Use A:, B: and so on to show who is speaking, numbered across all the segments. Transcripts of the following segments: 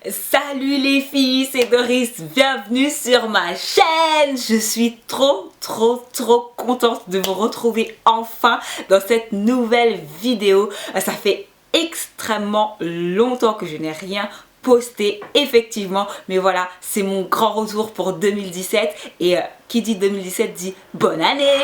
A: Salut les filles, c'est Doris, bienvenue sur ma chaîne. Je suis trop contente de vous retrouver enfin dans cette nouvelle vidéo. Ça fait extrêmement longtemps que je n'ai rien posté effectivement, mais voilà, c'est mon grand retour pour 2017 et qui dit 2017 dit bonne année,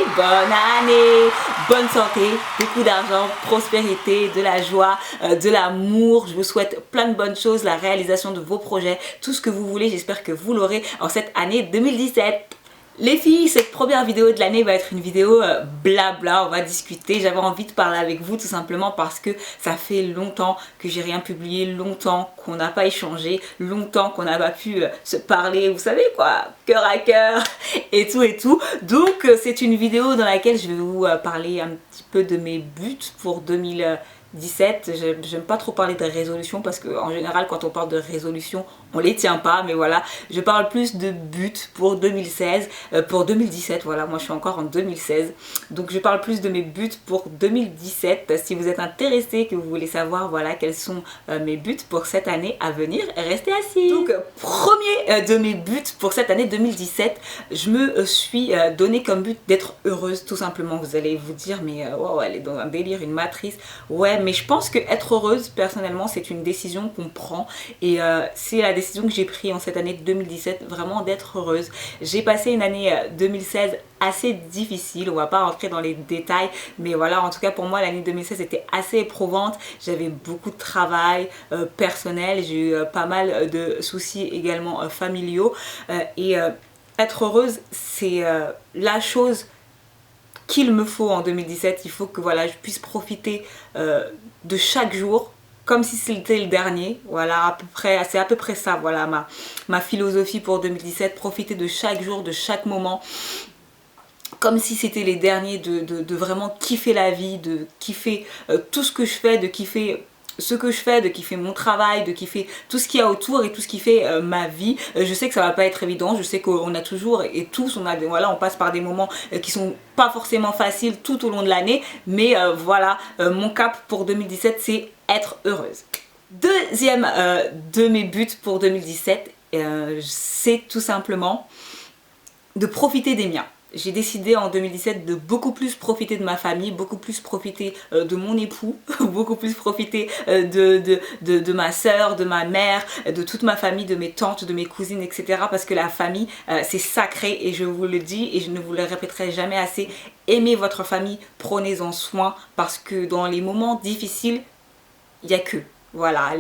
A: bonne santé, beaucoup d'argent, prospérité, de la joie, de l'amour. Je vous souhaite plein de bonnes choses, la réalisation de vos projets, tout ce que vous voulez. J'espère que vous l'aurez en cette année 2017. Les filles, cette première vidéo de l'année va être une vidéo blabla, on va discuter. J'avais envie de parler avec vous tout simplement parce que ça fait longtemps que j'ai rien publié, longtemps qu'on n'a pas échangé, longtemps qu'on n'a pas pu se parler, vous savez quoi, cœur à cœur et tout. Donc c'est une vidéo dans laquelle je vais vous parler un petit peu de mes buts pour 2017. J'aime pas trop parler de résolution parce qu'en général quand on parle de résolution on les tient pas, mais voilà, je parle plus de buts pour 2016, pour 2017, voilà, moi je suis encore en 2016, donc je parle plus de mes buts pour 2017. Si vous êtes intéressé, que vous voulez savoir voilà quels sont mes buts pour cette année à venir, restez assis. Donc premier de mes buts pour cette année 2017, je me suis donné comme but d'être heureuse tout simplement. Vous allez vous dire mais wow, elle est dans un délire, une matrice. Ouais, mais je pense que être heureuse personnellement c'est une décision qu'on prend et c'est la décision que j'ai prise en cette année 2017, vraiment d'être heureuse. J'ai passé une année 2016 assez difficile, on va pas rentrer dans les détails, mais voilà, en tout cas pour moi l'année 2016 était assez éprouvante. J'avais beaucoup de travail personnel, j'ai eu pas mal de soucis également familiaux et être heureuse c'est la chose qu'il me faut en 2017. Il faut que voilà, je puisse profiter de chaque jour comme si c'était le dernier. Voilà, à peu près, c'est à peu près ça, voilà ma philosophie pour 2017. Profiter de chaque jour, de chaque moment comme si c'était les derniers, de vraiment kiffer la vie, de kiffer tout ce que je fais, de kiffer ce que je fais, de kiffer mon travail, de kiffer tout ce qu'il y a autour et tout ce qui fait ma vie. Je sais que ça va pas être évident, je sais qu'on a toujours et tous on passe par des moments qui sont pas forcément faciles tout au long de l'année, mais voilà, mon cap pour 2017 c'est être heureuse. Deuxième de mes buts pour 2017, c'est tout simplement de profiter des miens. J'ai décidé en 2017 de beaucoup plus profiter de ma famille, beaucoup plus profiter de mon époux, beaucoup plus profiter de ma soeur, de ma mère, de toute ma famille, de mes tantes, de mes cousines, etc. Parce que la famille, c'est sacré et je vous le dis et je ne vous le répéterai jamais assez. Aimez votre famille, prenez-en soin parce que dans les moments difficiles, il n'y a qu'eux. Voilà,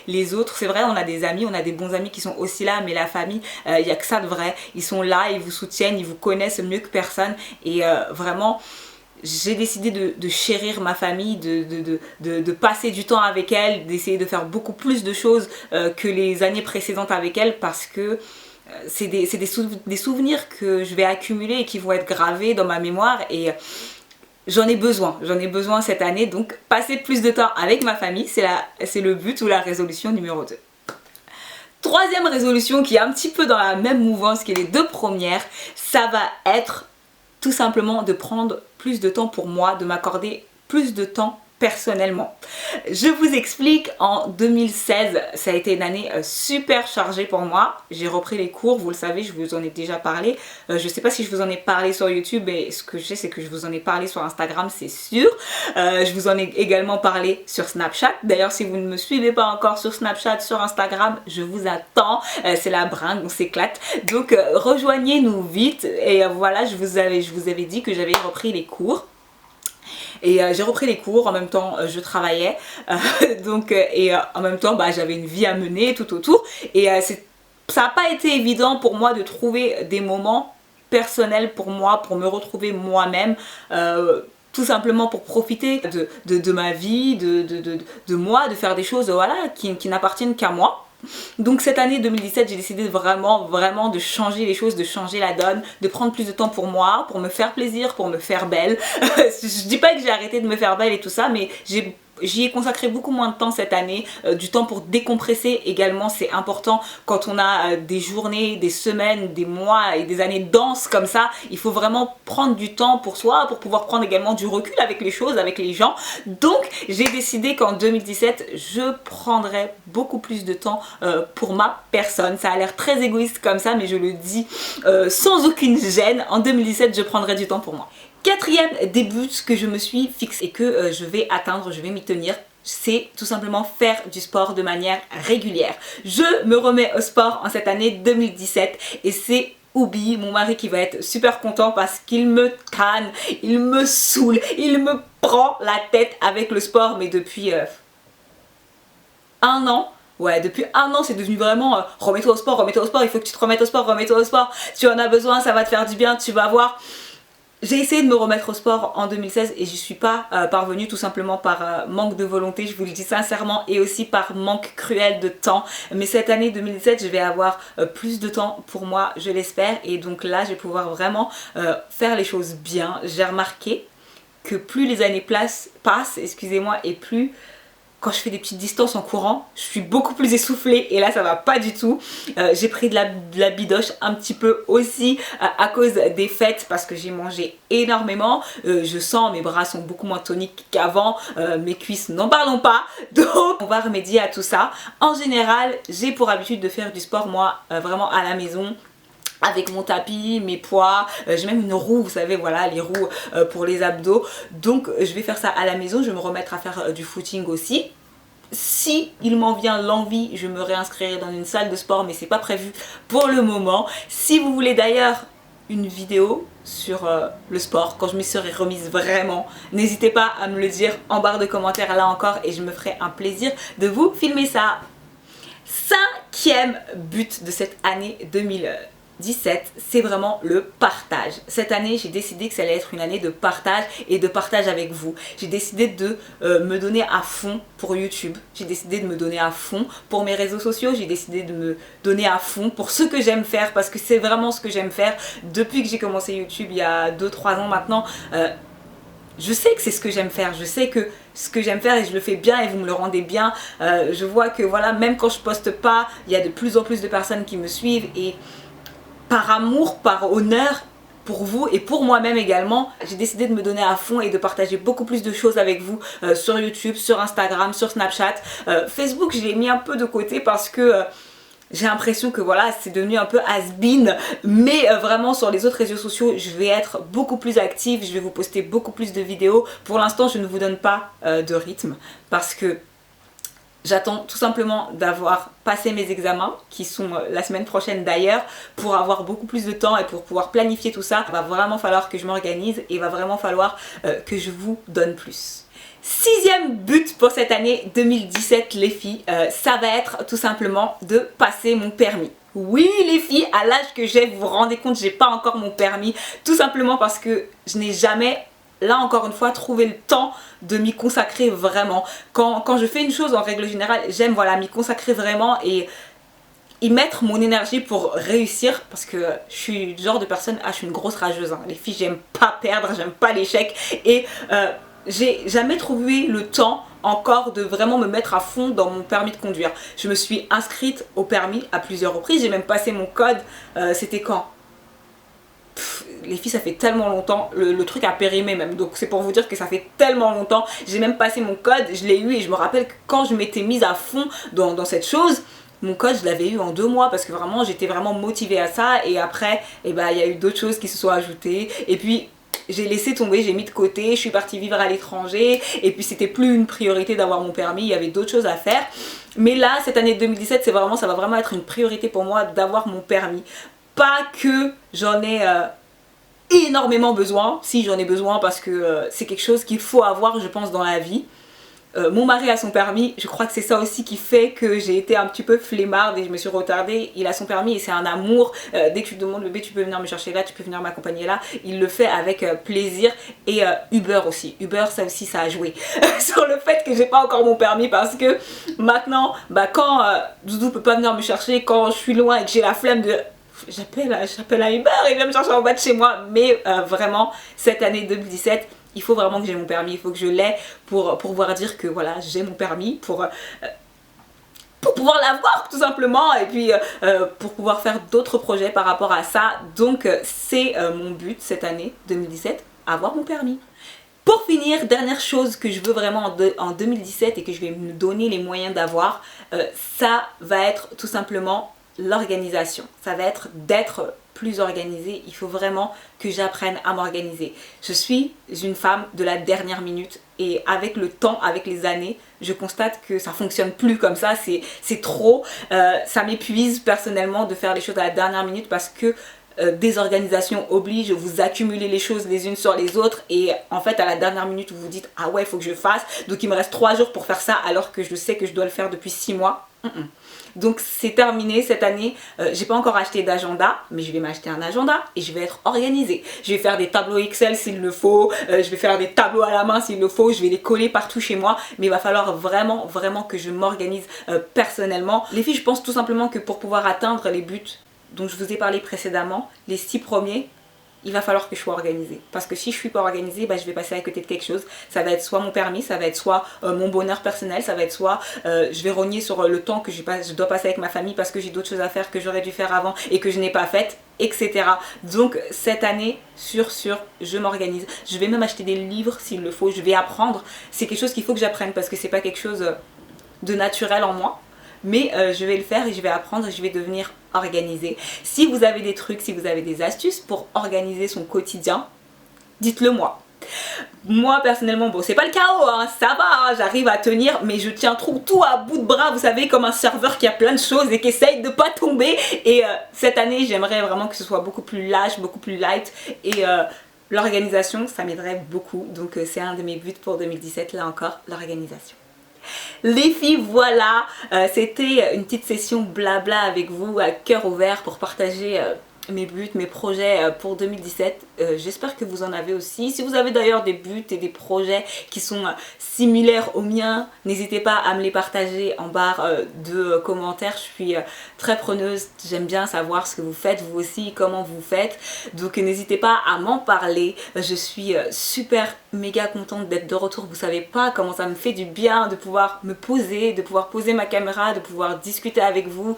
A: les autres, c'est vrai, on a des amis, on a des bons amis qui sont aussi là, mais la famille, il n'y a que ça de vrai. Ils sont là, ils vous soutiennent, ils vous connaissent mieux que personne. Et vraiment, j'ai décidé de chérir ma famille, de passer du temps avec elle, d'essayer de faire beaucoup plus de choses que les années précédentes avec elle parce que c'est des souvenirs que je vais accumuler et qui vont être gravés dans ma mémoire et j'en ai besoin cette année, donc passer plus de temps avec ma famille, c'est le but ou la résolution numéro 2. Troisième résolution qui est un petit peu dans la même mouvance que les deux premières, ça va être tout simplement de prendre plus de temps pour moi, de m'accorder plus de temps personnellement. Je vous explique, en 2016, ça a été une année super chargée pour moi. J'ai repris les cours, vous le savez, je vous en ai déjà parlé. Je sais pas si je vous en ai parlé sur YouTube, mais ce que je sais, c'est que je vous en ai parlé sur Instagram, c'est sûr. Je vous en ai également parlé sur Snapchat. D'ailleurs, si vous ne me suivez pas encore sur Snapchat, sur Instagram, je vous attends. C'est la bringue, on s'éclate. Donc, rejoignez-nous vite. Et voilà, je vous avais dit que j'avais repris les cours. Et j'ai repris les cours, en même temps je travaillais, et en même temps j'avais une vie à mener tout autour. Et ça n'a pas été évident pour moi de trouver des moments personnels pour moi, pour me retrouver moi-même. Tout simplement pour profiter de ma vie, de moi, de faire des choses voilà, qui n'appartiennent qu'à moi. Donc cette année 2017, j'ai décidé vraiment de changer les choses, de changer la donne, de prendre plus de temps pour moi, pour me faire plaisir, pour me faire belle. Je dis pas que j'ai arrêté de me faire belle et tout ça, mais j'ai J'y ai consacré beaucoup moins de temps cette année, du temps pour décompresser également, c'est important quand on a des journées, des semaines, des mois et des années denses comme ça. Il faut vraiment prendre du temps pour soi, pour pouvoir prendre également du recul avec les choses, avec les gens. Donc j'ai décidé qu'en 2017, je prendrais beaucoup plus de temps pour ma personne. Ça a l'air très égoïste comme ça, mais je le dis sans aucune gêne. En 2017, je prendrai du temps pour moi. Quatrième des buts que je me suis fixé et que je vais atteindre, je vais m'y tenir, c'est tout simplement faire du sport de manière régulière. Je me remets au sport en cette année 2017 et c'est Oubi, mon mari, qui va être super content parce qu'il me canne, il me saoule, il me prend la tête avec le sport, mais depuis un an. Ouais, depuis un an, c'est devenu vraiment remets-toi au sport, il faut que tu te remettes au sport, remets-toi au sport, tu en as besoin, ça va te faire du bien, tu vas voir. J'ai essayé de me remettre au sport en 2016 et j'y suis pas parvenue, tout simplement par manque de volonté, je vous le dis sincèrement, et aussi par manque cruel de temps. Mais cette année 2017, je vais avoir plus de temps pour moi, je l'espère, et donc là je vais pouvoir vraiment faire les choses bien. J'ai remarqué que plus les années passent, excusez-moi, et plus quand je fais des petites distances en courant, je suis beaucoup plus essoufflée et là ça va pas du tout. J'ai pris de la bidoche un petit peu aussi à cause des fêtes parce que j'ai mangé énormément. Je sens mes bras sont beaucoup moins toniques qu'avant, mes cuisses n'en parlons pas. Donc on va remédier à tout ça. En général, j'ai pour habitude de faire du sport moi vraiment à la maison, avec mon tapis, mes poids, j'ai même une roue, vous savez, voilà, les roues pour les abdos. Donc je vais faire ça à la maison, je vais me remettre à faire du footing aussi. Si il m'en vient l'envie, je me réinscrirai dans une salle de sport, mais c'est pas prévu pour le moment. Si vous voulez d'ailleurs une vidéo sur le sport, quand je m'y serai remise vraiment, n'hésitez pas à me le dire en barre de commentaires là encore et je me ferai un plaisir de vous filmer ça. Cinquième but de cette année 2017, c'est vraiment le partage. Cette année, j'ai décidé que ça allait être une année de partage et de partage avec vous. J'ai décidé de me donner à fond pour YouTube. J'ai décidé de me donner à fond pour mes réseaux sociaux. J'ai décidé de me donner à fond pour ce que j'aime faire parce que c'est vraiment ce que j'aime faire. Depuis que j'ai commencé YouTube il y a 2-3 ans maintenant, je sais que c'est ce que j'aime faire, je sais que ce que j'aime faire et je le fais bien et vous me le rendez bien. Je vois que voilà, même quand je poste pas, il y a de plus en plus de personnes qui me suivent et par amour, par honneur pour vous et pour moi-même également, j'ai décidé de me donner à fond et de partager beaucoup plus de choses avec vous sur YouTube, sur Instagram, sur Snapchat. Facebook, je l'ai mis un peu de côté parce que j'ai l'impression que voilà, c'est devenu un peu has-been, mais vraiment sur les autres réseaux sociaux, je vais être beaucoup plus active, je vais vous poster beaucoup plus de vidéos. Pour l'instant, je ne vous donne pas de rythme parce que j'attends tout simplement d'avoir passé mes examens, qui sont la semaine prochaine d'ailleurs, pour avoir beaucoup plus de temps et pour pouvoir planifier tout ça. Il va vraiment falloir que je m'organise et il va vraiment falloir que je vous donne plus. Sixième but pour cette année 2017 les filles, ça va être tout simplement de passer mon permis. Oui les filles, à l'âge que j'ai, vous vous rendez compte, j'ai pas encore mon permis, tout simplement parce que je n'ai jamais, là encore une fois, trouvé le temps de m'y consacrer vraiment. Quand je fais une chose en règle générale, j'aime voilà, m'y consacrer vraiment et y mettre mon énergie pour réussir parce que je suis le genre de personne, je suis une grosse rageuse, hein. Les filles, j'aime pas perdre, j'aime pas l'échec et j'ai jamais trouvé le temps encore de vraiment me mettre à fond dans mon permis de conduire. Je me suis inscrite au permis à plusieurs reprises, j'ai même passé mon code, c'était quand? Les filles, ça fait tellement longtemps, le truc a périmé même, donc c'est pour vous dire que ça fait tellement longtemps. J'ai même passé mon code, je l'ai eu et je me rappelle que quand je m'étais mise à fond dans cette chose, mon code je l'avais eu en 2 mois parce que vraiment j'étais vraiment motivée à ça et après il y a eu d'autres choses qui se sont ajoutées et puis j'ai laissé tomber, j'ai mis de côté, je suis partie vivre à l'étranger et puis c'était plus une priorité d'avoir mon permis, il y avait d'autres choses à faire. Mais là, cette année 2017, ça va vraiment être une priorité pour moi d'avoir mon permis. Pas que j'en ai énormément besoin, si j'en ai besoin parce que c'est quelque chose qu'il faut avoir je pense dans la vie. Mon mari a son permis, je crois que c'est ça aussi qui fait que j'ai été un petit peu flemmarde et je me suis retardée. Il a son permis et c'est un amour, dès que tu demandes bébé tu peux venir me chercher là, tu peux venir m'accompagner là, il le fait avec plaisir. Et Uber aussi, Uber ça aussi ça a joué sur le fait que j'ai pas encore mon permis parce que maintenant quand Doudou peut pas venir me chercher, quand je suis loin et que j'ai la flemme de... J'appelle à Uber, il vient me chercher en bas de chez moi. Mais vraiment, cette année 2017, il faut vraiment que j'ai mon permis, il faut que je l'ai pour pouvoir dire que voilà, j'ai mon permis, pour pouvoir l'avoir tout simplement, et puis pour pouvoir faire d'autres projets par rapport à ça. Donc c'est mon but cette année 2017, avoir mon permis. Pour finir, dernière chose que je veux vraiment en 2017 et que je vais me donner les moyens d'avoir, ça va être tout simplement l'organisation. Ça va être d'être plus organisée. Il faut vraiment que j'apprenne à m'organiser. Je suis une femme de la dernière minute et avec le temps, avec les années, je constate que ça fonctionne plus comme ça. C'est trop. Ça m'épuise personnellement de faire les choses à la dernière minute parce que désorganisation oblige, vous accumulez les choses les unes sur les autres et en fait à la dernière minute vous vous dites ah ouais il faut que je fasse, donc il me reste 3 jours pour faire ça alors que je sais que je dois le faire depuis 6 mois. Donc c'est terminé cette année. J'ai pas encore acheté d'agenda, mais je vais m'acheter un agenda et je vais être organisée. Je vais faire des tableaux Excel s'il le faut, je vais faire des tableaux à la main s'il le faut, je vais les coller partout chez moi, mais il va falloir vraiment que je m'organise personnellement. Les filles, je pense tout simplement que pour pouvoir atteindre les buts dont je vous ai parlé précédemment, les 6 premiers, il va falloir que je sois organisée. Parce que si je ne suis pas organisée, bah, je vais passer à côté de quelque chose. Ça va être soit mon permis, ça va être soit mon bonheur personnel, ça va être soit je vais rogner sur le temps que je dois passer avec ma famille parce que j'ai d'autres choses à faire que j'aurais dû faire avant et que je n'ai pas faites, etc. Donc cette année, je m'organise. Je vais même acheter des livres s'il le faut, je vais apprendre. C'est quelque chose qu'il faut que j'apprenne parce que c'est pas quelque chose de naturel en moi. Mais je vais le faire et je vais apprendre et je vais devenir organisée. Si vous avez des trucs, si vous avez des astuces pour organiser son quotidien, dites-le moi. Moi personnellement, bon c'est pas le chaos, hein, ça va, hein, j'arrive à tenir, mais je tiens tout à bout de bras, vous savez, comme un serveur qui a plein de choses et qui essaye de pas tomber. Et cette année, j'aimerais vraiment que ce soit beaucoup plus lâche, beaucoup plus light et l'organisation, ça m'aiderait beaucoup. Donc c'est un de mes buts pour 2017, là encore, l'organisation. Les filles, voilà, c'était une petite session blabla avec vous à cœur ouvert pour partager mes buts, mes projets pour 2017. J'espère que vous en avez aussi. Si vous avez d'ailleurs des buts et des projets qui sont similaires aux miens, n'hésitez pas à me les partager en barre de commentaires. Je suis très preneuse, j'aime bien savoir ce que vous faites, vous aussi, comment vous faites. Donc n'hésitez pas à m'en parler. Je suis super méga contente d'être de retour. Vous savez pas comment ça me fait du bien de pouvoir me poser, de pouvoir poser ma caméra, de pouvoir discuter avec vous.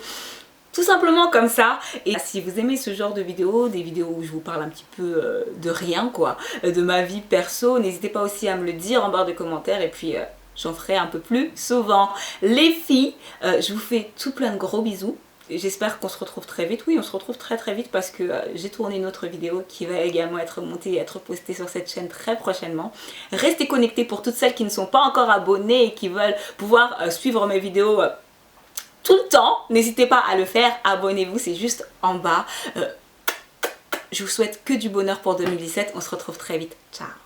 A: Tout simplement comme ça. Et si vous aimez ce genre de vidéos, des vidéos où je vous parle un petit peu de rien quoi, de ma vie perso, n'hésitez pas aussi à me le dire en barre de commentaires et puis j'en ferai un peu plus souvent. Les filles, je vous fais tout plein de gros bisous. J'espère qu'on se retrouve très vite. Oui, on se retrouve très vite parce que j'ai tourné une autre vidéo qui va également être montée et être postée sur cette chaîne très prochainement. Restez connectés pour toutes celles qui ne sont pas encore abonnées et qui veulent pouvoir suivre mes vidéos tout le temps. N'hésitez pas à le faire, abonnez-vous, c'est juste en bas. Je vous souhaite que du bonheur pour 2017, on se retrouve très vite. Ciao.